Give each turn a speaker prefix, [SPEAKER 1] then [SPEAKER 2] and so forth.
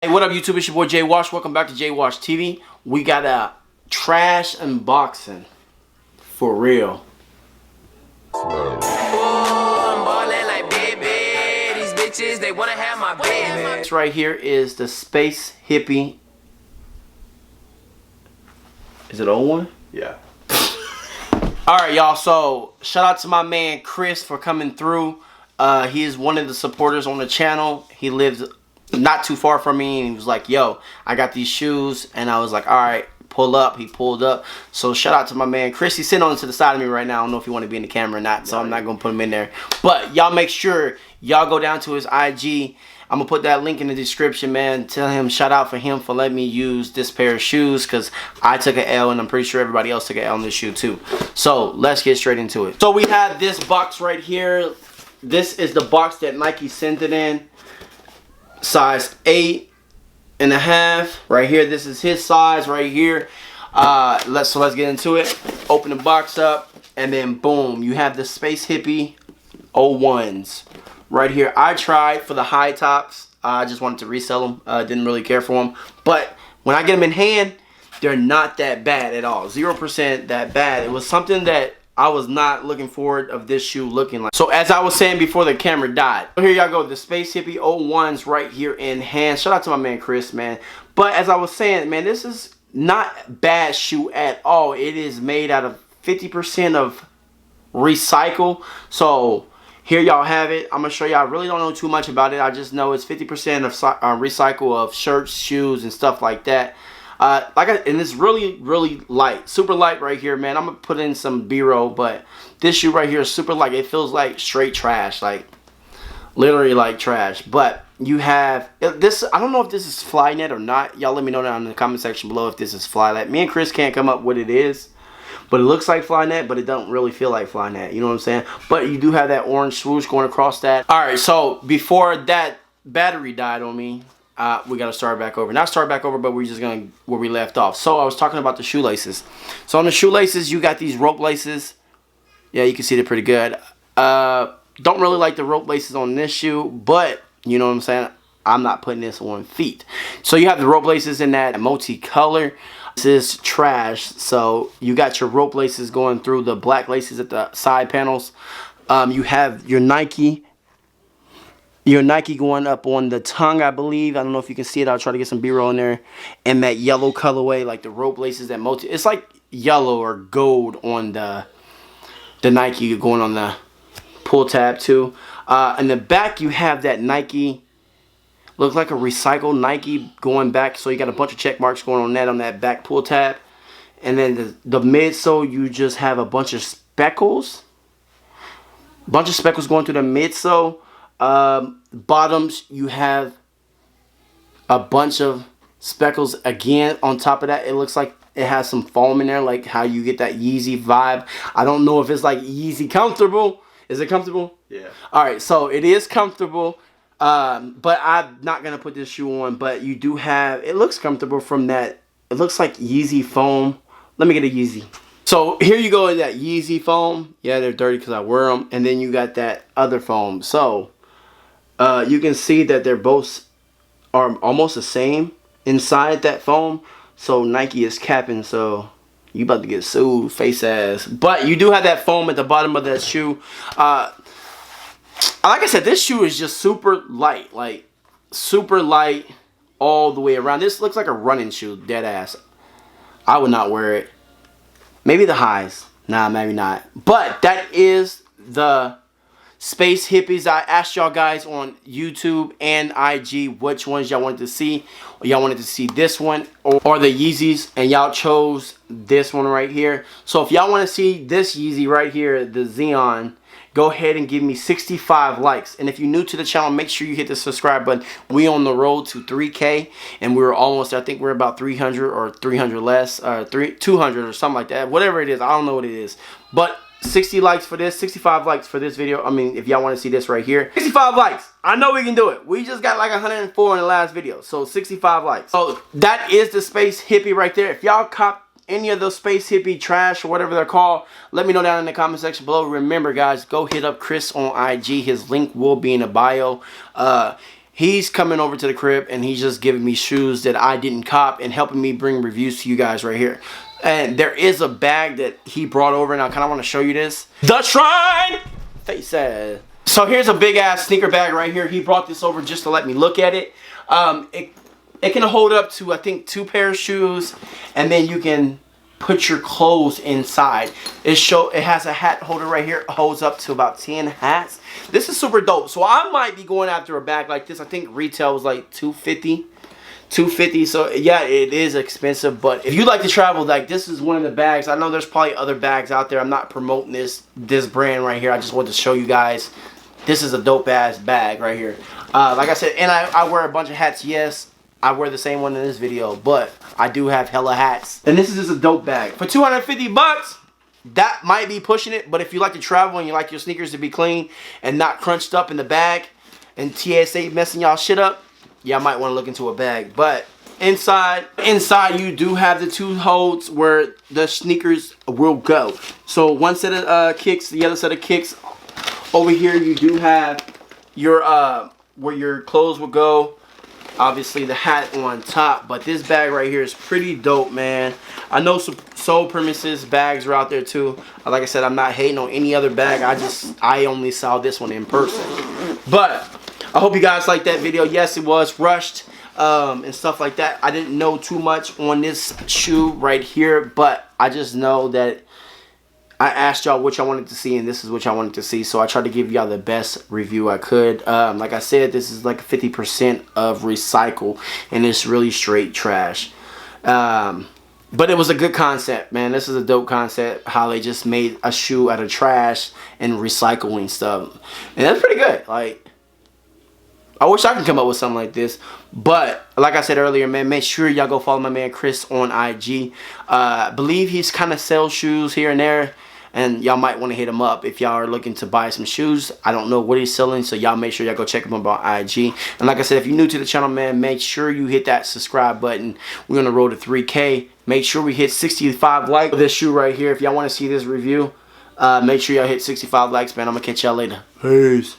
[SPEAKER 1] Hey, what up YouTube? It's your boy Jay Wash. Welcome back to Jay Wash TV. We got a trash unboxing. For real.
[SPEAKER 2] I'm ballin' like baby. These bitches, they wanna have my baby.
[SPEAKER 1] This right here is the Space Hippie. Is it 01?
[SPEAKER 3] Yeah.
[SPEAKER 1] Alright, y'all. So, shout out to my man Chris for coming through. He is one of the supporters on the channel. He lives not too far from me, and he was like, yo, I got these shoes. And I was like, alright, pull up. He pulled up. So shout out to my man Chris. He's sitting on to the side of me right now. I don't know if you want to be in the camera or not, so I'm not gonna put him in there. But y'all make sure y'all go down to his IG. I'm gonna put that link in the description, man. Tell him, shout out for him for letting me use this pair of shoes, because I took an L and I'm pretty sure everybody else took an L on this shoe too. So let's get straight into it. So we have this box right here. This is the box that Nike sent it in. Size 8.5 right here. This is his size right here. Let's get into it. Open the box up, and then boom, you have the Space Hippie 01s right here. I tried for the high tops. I just wanted to resell them. Didn't really care for them, but when I get them in hand, they're not that bad at all. 0% that bad. It was something that I was not looking forward of this shoe looking like. So as I was saying before the camera died, so here y'all go, the Space Hippie 01s right here in hand. Shout out to my man Chris, man. But as I was saying, man, this is not bad shoe at all. It is made out of 50% of recycle. So here y'all have it. I'm gonna show y'all. I really don't know too much about it. I just know it's 50% of recycle of shirts, shoes, and stuff like that. And it's really light, super light right here, man. I'm gonna put in some B-roll, but this shoe right here is super light. It feels like straight trash, like literally like trash. But you have this. I don't know if this is Flynet or not. Y'all let me know down in the comment section below if this is Flynet. Me and Chris can't come up with what it is, but it looks like Flynet, but it don't really feel like Flynet. You know what I'm saying? But you do have that orange swoosh going across that. All right, so before that battery died on me, we gotta start back over. Not start back over, but we're just gonna where we left off. So I was talking about the shoelaces. So on the shoelaces, you got these rope laces. Yeah, you can see they're pretty good. Don't really like the rope laces on this shoe, but you know what I'm saying? I'm not putting this on feet. So you have the rope laces in that multicolor. This is trash. So you got your rope laces going through the black laces at the side panels. You have your Nike going up on the tongue, I believe. I don't know if you can see it. I'll try to get some B-roll in there. And that yellow colorway, like the rope laces, that it's like yellow or gold on the Nike going on the pull tab too. In the back, you have that Nike, looks like a recycled Nike going back. So you got a bunch of check marks going on that back pull tab. And then the midsole, you just have a bunch of speckles. Going through the midsole. Bottoms, you have a bunch of speckles again. On top of that, it looks like it has some foam in there, like how you get that Yeezy vibe. I don't know if it's like Yeezy comfortable. Is it comfortable? Yeah. Alright, so it is comfortable, but I'm not gonna put this shoe on. But you do have, it looks comfortable from that. It looks like Yeezy foam. Let me get a Yeezy. So here you go with that Yeezy foam. Yeah, they're dirty because I wear them. And then you got that other foam. So you can see that they're both are almost the same inside that foam. So Nike is capping, so you about to get sued, face ass. But you do have that foam at the bottom of that shoe. Like I said, this shoe is just super light, like super light all the way around. This looks like a running shoe, dead ass. I would not wear it. Maybe the highs. Nah, maybe not. But that is the Space Hippies. I asked y'all guys on YouTube and IG which ones y'all wanted to see. Y'all wanted to see this one or the Yeezys, and y'all chose this one right here. So if y'all want to see this Yeezy right here, the Xeon, go ahead and give me 65 likes. And if you're new to the channel, make sure you hit the subscribe button. We on the road to 3K, and we're almost, I think we're about 300 or 300 less, 200 or something like that. Whatever it is, I don't know what it is. But 60 likes for this, 65 likes for this video. I mean, if y'all want to see this right here, 65 likes. I know we can do it. We just got like 104 in the last video, so 65 likes. So that is the Space Hippie right there. If y'all cop any of those Space Hippie trash or whatever they're called, let me know down in the comment section below. Remember guys, go hit up Chris on IG. His link will be in the bio. He's coming over to the crib and he's just giving me shoes that I didn't cop and helping me bring reviews to you guys right here. And there is a bag that he brought over, and I kind of want to show you this. The Shrine! Face ass. So here's a big ass sneaker bag right here. He brought this over just to let me look at it. It can hold up to, I think, 2 pairs of shoes, and then you can put your clothes inside. It has a hat holder right here. It holds up to about 10 hats. This is super dope. So I might be going after a bag like this. I think retail was like $250. So yeah, it is expensive, but if you like to travel, like, this is one of the bags. I know there's probably other bags out there. I'm not promoting this brand right here. I just wanted to show you guys this is a dope ass bag right here. Like I said, and I wear a bunch of hats. Yes, I wear the same one in this video, but I do have hella hats. And this is just a dope bag. For 250 bucks, that might be pushing it, but if you like to travel and you like your sneakers to be clean and not crunched up in the bag and TSA messing y'all shit up, y'all might want to look into a bag. But inside you do have the 2 holes where the sneakers will go. So one set of kicks, the other set of kicks. Over here you do have your where your clothes will go. Obviously the hat on top, but this bag right here is pretty dope, man. I know some sole premises bags are out there too. Like I said, I'm not hating on any other bag. I only saw this one in person. But I hope you guys liked that video. Yes, it was rushed and stuff like that. I didn't know too much on this shoe right here, but I just know that I asked y'all what y'all wanted to see, and this is what y'all wanted to see. So I tried to give y'all the best review I could. Like I said, this is like 50% of recycle, and it's really straight trash. But it was a good concept, man. This is a dope concept, how they just made a shoe out of trash and recycling stuff. And that's pretty good. Like, I wish I could come up with something like this. But like I said earlier, man, make sure y'all go follow my man Chris on IG. I believe he's kind of sells shoes here and there, and y'all might want to hit him up if y'all are looking to buy some shoes. I don't know what he's selling, so y'all make sure y'all go check him out on IG. And like I said, if you're new to the channel, man, make sure you hit that subscribe button. We're gonna roll to 3K. Make sure we hit 65 likes for this shoe right here. If y'all want to see this review, make sure y'all hit 65 likes, man. I'm gonna catch y'all later. Peace.